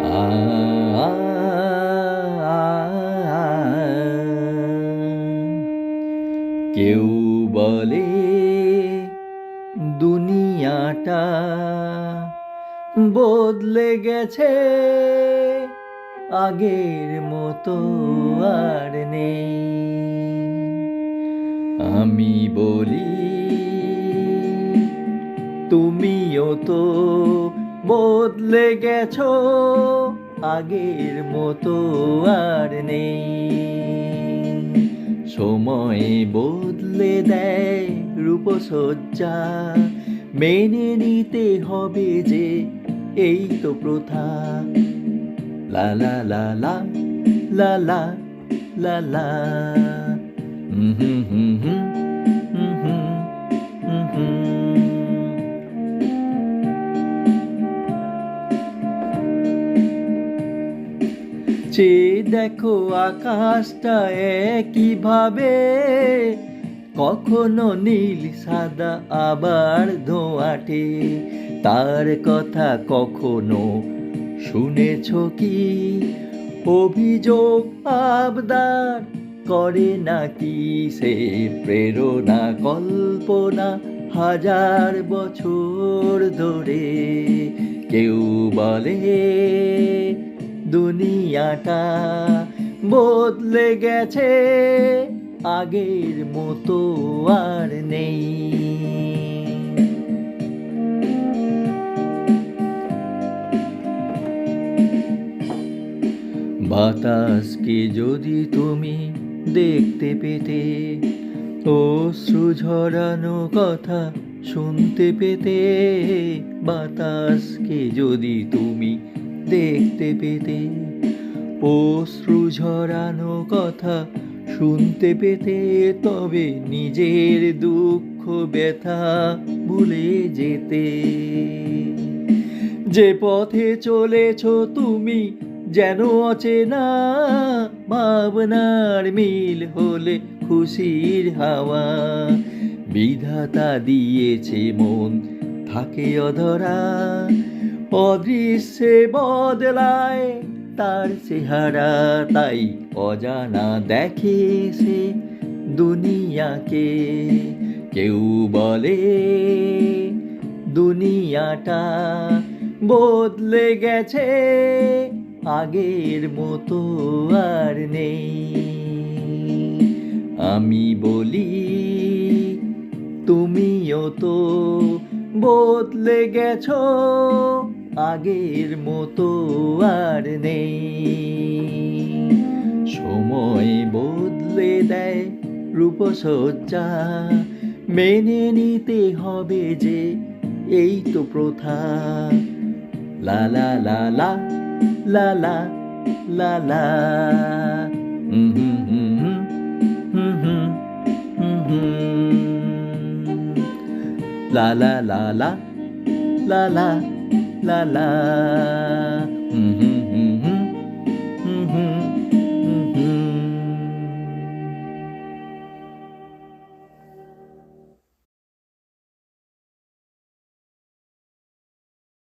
আ আ কেউ বলে দুনিয়াটা বদলে গেছে, আগের মতো আর নেই। আমি বলি তুমিও তো বদলে গেছো, আগের মতো আর নেই। সময় বদলে দেয় রূপসজ্জা, মেনে নিতে হবে যে এই তো প্রথা। লা লা লা লা লা লা লা লা হুম হুম হুম হুম হুম হুম হুম। চেয়ে দেখো আকাশটা একইভাবে, কখনো নীল সাদা আবার ধোঁয়াটে। তার কথা কখনো শুনেছ কি? অভিযোগ আবদার করে নাকি সে প্রেরণা কল্পনা হাজার বছর ধরে? কেউ বলে দুনিয়াটা বদলে গেছে, আগের মতো আর নেই। বাতাসকে যদি তুমি দেখতে পেতে, অশ্রু ঝরানো কথা শুনতে পেতে। বাতাসকে যদি তুমি দেখতে পেতে, অশ্রু ঝরানো কথা শুনতে পেতে, তবে নিজের দুঃখ ব্যথা ভুলে যেতে। যে পথে চলেছ তুমি যেন অচেনা, ভাবনার মিল হলে খুশির হাওয়া। বিধাতা দিয়েছে মন থাকে অধরা, অদৃশ্যে বদলায় তার চেহারা। তাই অজানা দেখে সে দুনিয়াকে। কেউ বলে দুনিয়াটা বদলে গেছে, আগের মতো আর নেই। আমি বলি তুমিও তো বদলে গেছো, আগের মতো আর নেই। সময় বদলে দেয় রূপসজ্জা, মেনে নিতে হবে যে এই তো প্রথা। লা লা লা লা লা লা লা লা হুম হুম হুম হুম হুম হুম হুম লা লা লা লা লা লা লা লা